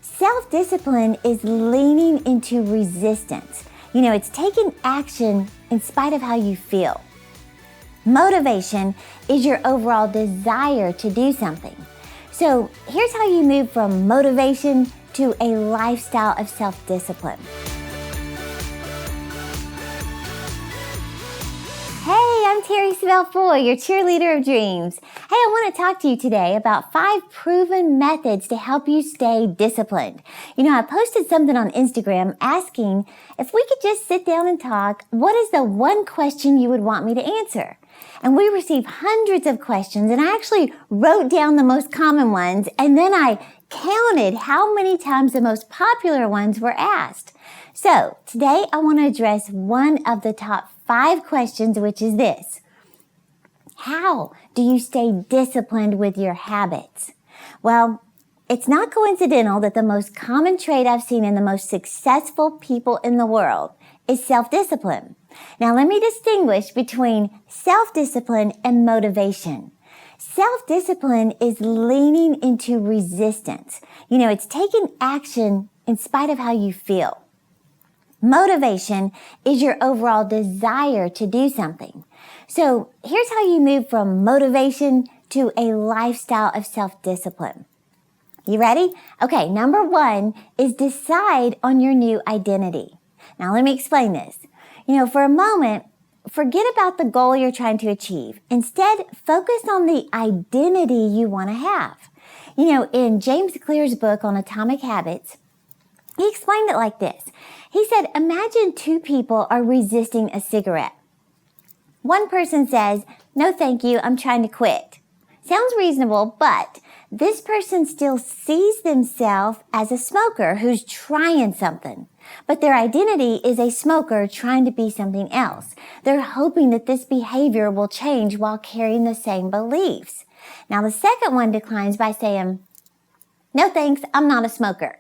Self-discipline is leaning into resistance. It's taking action in spite of how you feel. Motivation is your overall desire to do something. So here's how you move from motivation to a lifestyle of self-discipline. Hey, I'm Terry Savelle Foy, your cheerleader of dreams. Hey, I want to talk to you today about 5 proven methods to help you stay disciplined. I posted something on Instagram asking if we could just sit down and talk, what is the one question you would want me to answer? And we received hundreds of questions, and I actually wrote down the most common ones, and then I counted how many times the most popular ones were asked. So today I want to address one of the top 5 questions, which is this: how do you stay disciplined with your habits? Well, it's not coincidental that the most common trait I've seen in the most successful people in the world is self-discipline. Now, let me distinguish between self-discipline and motivation. Self-discipline is leaning into resistance. It's taking action in spite of how you feel. Motivation is your overall desire to do something. So here's how you move from motivation to a lifestyle of self-discipline. You ready? Okay, number 1 is decide on your new identity. Now let me explain this. For a moment, forget about the goal you're trying to achieve. Instead, focus on the identity you want to have. In James Clear's book on Atomic Habits, he explained it like this. He said, imagine 2 people are resisting a cigarette. One person says, no thank you, I'm trying to quit. Sounds reasonable, but this person still sees themselves as a smoker who's trying something. But their identity is a smoker trying to be something else. They're hoping that this behavior will change while carrying the same beliefs. Now, the second one declines by saying, no thanks, I'm not a smoker.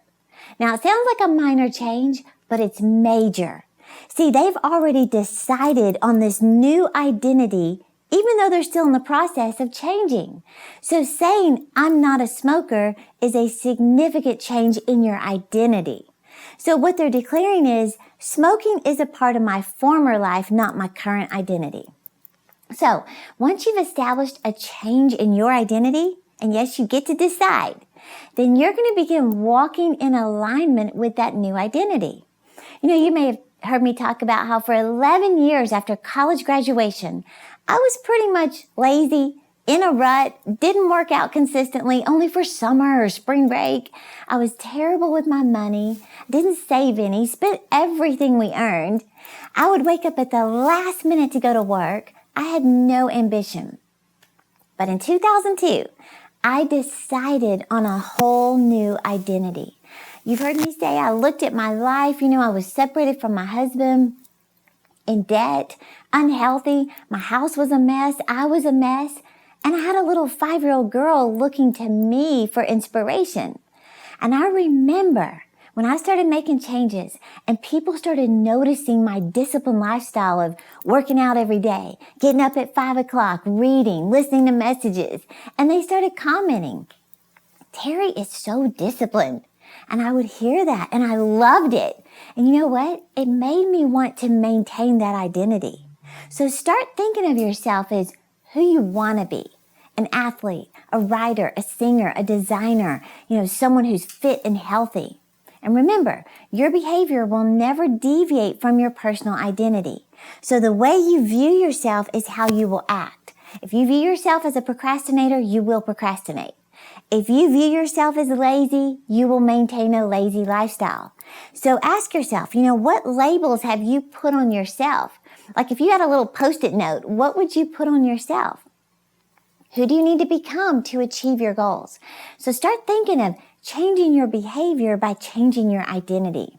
Now, it sounds like a minor change, but it's major. See, they've already decided on this new identity, even though they're still in the process of changing. So saying, I'm not a smoker, is a significant change in your identity. So what they're declaring is, smoking is a part of my former life, not my current identity. So once you've established a change in your identity, and yes, you get to decide, then you're going to begin walking in alignment with that new identity. You may have heard me talk about how for 11 years after college graduation, I was pretty much lazy, in a rut, didn't work out consistently, only for summer or spring break. I was terrible with my money, didn't save any, spent everything we earned. I would wake up at the last minute to go to work. I had no ambition. But in 2002, I decided on a whole new identity. You've heard me say I looked at my life. I was separated from my husband, in debt, unhealthy. My house was a mess. I was a mess. And I had a little 5-year-old girl looking to me for inspiration. And I remember when I started making changes and people started noticing my disciplined lifestyle of working out every day, getting up at 5 o'clock, reading, listening to messages, and they started commenting, Terry is so disciplined. And I would hear that and I loved it. And you know what? It made me want to maintain that identity. So start thinking of yourself as who you want to be. An athlete, a writer, a singer, a designer, someone who's fit and healthy. And remember, your behavior will never deviate from your personal identity. So the way you view yourself is how you will act. If you view yourself as a procrastinator, you will procrastinate. If you view yourself as lazy, you will maintain a lazy lifestyle. So ask yourself, what labels have you put on yourself? Like if you had a little Post-it note, what would you put on yourself? Who do you need to become to achieve your goals? So start thinking of changing your behavior by changing your identity.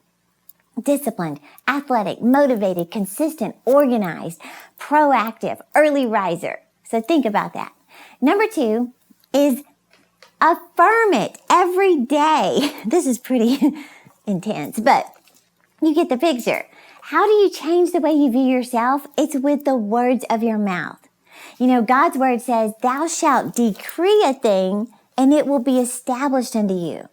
Disciplined, athletic, motivated, consistent, organized, proactive, early riser. So think about that. Number 2 is affirm it every day. This is pretty intense, but you get the picture. How do you change the way you view yourself? It's with the words of your mouth. God's word says, thou shalt decree a thing and it will be established unto you.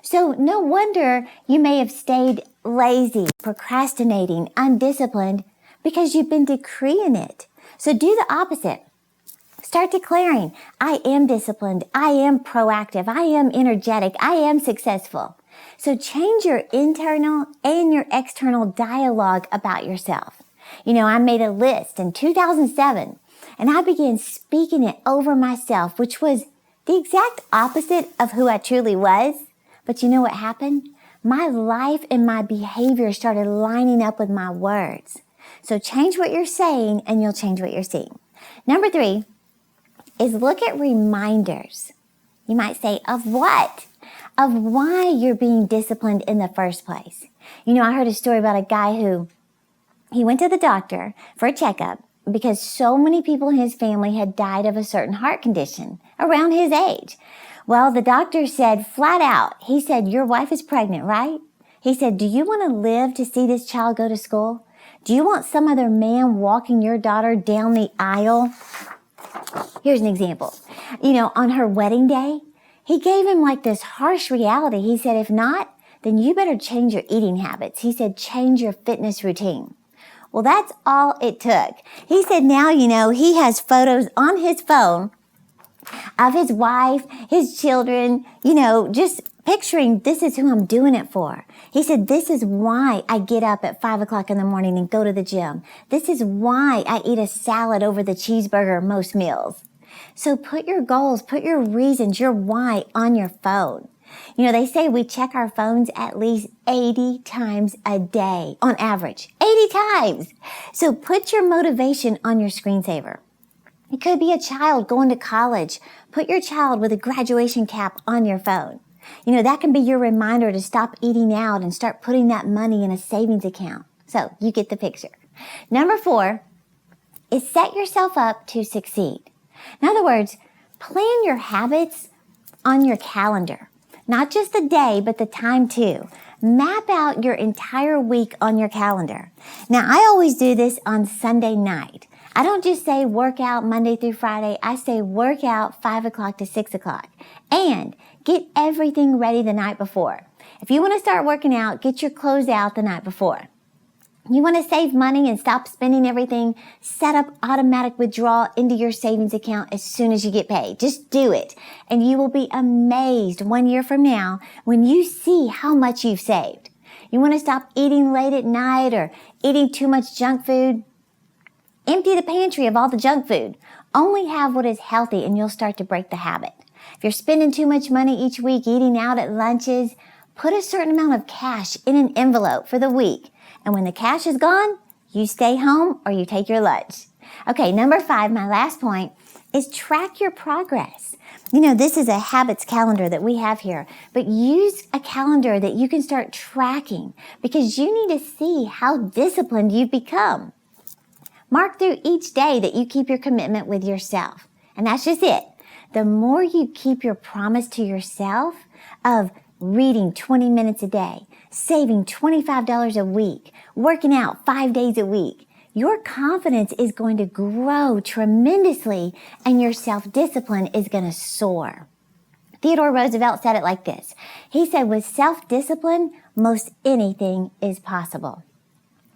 So no wonder you may have stayed lazy, procrastinating, undisciplined because you've been decreeing it. So do the opposite. Start declaring, I am disciplined, I am proactive, I am energetic, I am successful. So change your internal and your external dialogue about yourself. I made a list in 2007 and I began speaking it over myself, which was the exact opposite of who I truly was. But you know what happened? My life and my behavior started lining up with my words. So change what you're saying and you'll change what you're seeing. Number 3 is look at reminders. You might say, of what? Of why you're being disciplined in the first place. I heard a story about a guy who he went to the doctor for a checkup because so many people in his family had died of a certain heart condition around his age. Well, the doctor said flat out, he said, your wife is pregnant, right? He said, do you want to live to see this child go to school? Do you want some other man walking your daughter down the aisle? Here's an example. On her wedding day, he gave him like this harsh reality. He said, if not, then you better change your eating habits. He said, change your fitness routine. Well, that's all it took. He said now, he has photos on his phone of his wife, his children, just picturing this is who I'm doing it for. He said, this is why I get up at 5 o'clock in the morning and go to the gym. This is why I eat a salad over the cheeseburger most meals. So put your goals, put your reasons, your why on your phone. They say we check our phones at least 80 times a day on average. 80 times. So put your motivation on your screensaver. It could be a child going to college. Put your child with a graduation cap on your phone. That can be your reminder to stop eating out and start putting that money in a savings account. So you get the picture. Number 4 is set yourself up to succeed. In other words, plan your habits on your calendar. Not just the day, but the time too. Map out your entire week on your calendar. Now, I always do this on Sunday night. I don't just say work out Monday through Friday. I say work out 5 o'clock to 6 o'clock. And get everything ready the night before. If you want to start working out, get your clothes out the night before. You want to save money and stop spending everything? Set up automatic withdrawal into your savings account as soon as you get paid. Just do it. And you will be amazed 1 year from now when you see how much you've saved. You want to stop eating late at night or eating too much junk food? Empty the pantry of all the junk food. Only have what is healthy and you'll start to break the habit. If you're spending too much money each week eating out at lunches, put a certain amount of cash in an envelope for the week. And when the cash is gone, you stay home or you take your lunch. Okay, number 5, my last point, is track your progress. This is a habits calendar that we have here, but use a calendar that you can start tracking because you need to see how disciplined you've become. Mark through each day that you keep your commitment with yourself. And that's just it. The more you keep your promise to yourself of reading 20 minutes a day, saving $25 a week, working out 5 days a week, your confidence is going to grow tremendously and your self-discipline is going to soar. Theodore Roosevelt said it like this. He said, with self-discipline, most anything is possible.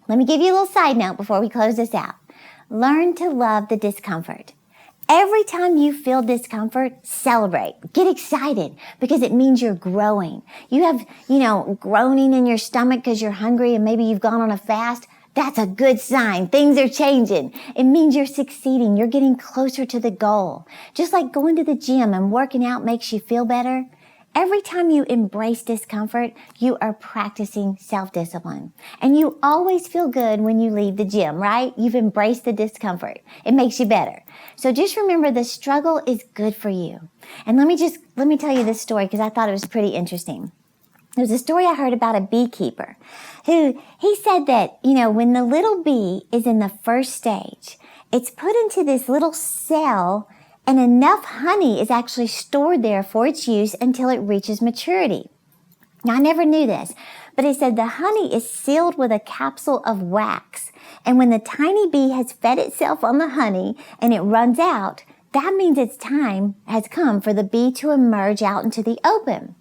Let me give you a little side note before we close this out. Learn to love the discomfort. Every time you feel discomfort, celebrate. Get excited because it means you're growing. You have, groaning in your stomach because you're hungry and maybe you've gone on a fast. That's a good sign. Things are changing. It means you're succeeding. You're getting closer to the goal. Just like going to the gym and working out makes you feel better. Every time you embrace discomfort, you are practicing self-discipline. And you always feel good when you leave the gym, right? You've embraced the discomfort. It makes you better. So just remember the struggle is good for you. And let me tell you this story because I thought it was pretty interesting. There was a story I heard about a beekeeper who, he said that, when the little bee is in the first stage, it's put into this little cell and enough honey is actually stored there for its use until it reaches maturity. Now, I never knew this, but it said the honey is sealed with a capsule of wax. And when the tiny bee has fed itself on the honey and it runs out, that means its time has come for the bee to emerge out into the open.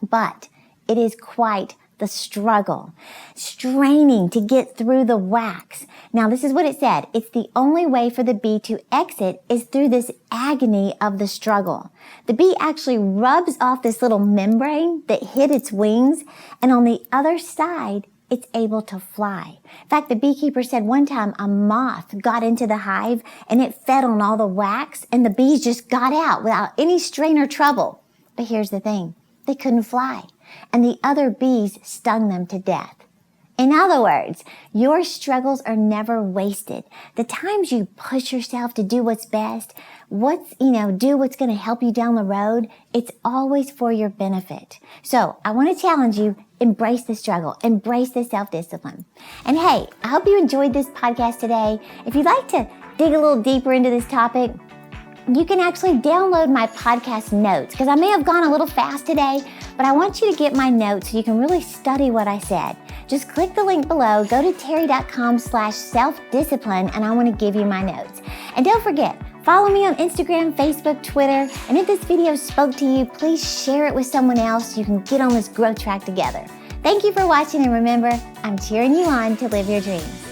But It is quite the struggle, straining to get through the wax. Now, this is what it said. It's the only way for the bee to exit is through this agony of the struggle. The bee actually rubs off this little membrane that hid its wings, and on the other side, it's able to fly. In fact, the beekeeper said one time a moth got into the hive and it fed on all the wax, and the bees just got out without any strain or trouble. But here's the thing. They couldn't fly, and the other bees stung them to death. In other words, your struggles are never wasted. The times you push yourself to do what's best, do what's going to help you down the road, it's always for your benefit. So I want to challenge you, embrace the struggle, embrace the self-discipline. And hey, I hope you enjoyed this podcast today. If you'd like to dig a little deeper into this topic, you can actually download my podcast notes, because I may have gone a little fast today, but I want you to get my notes so you can really study what I said. Just click the link below, go to terry.com/self-discipline, and I want to give you my notes. And don't forget, follow me on Instagram, Facebook, Twitter, and if this video spoke to you, please share it with someone else so you can get on this growth track together. Thank you for watching, and remember, I'm cheering you on to live your dreams.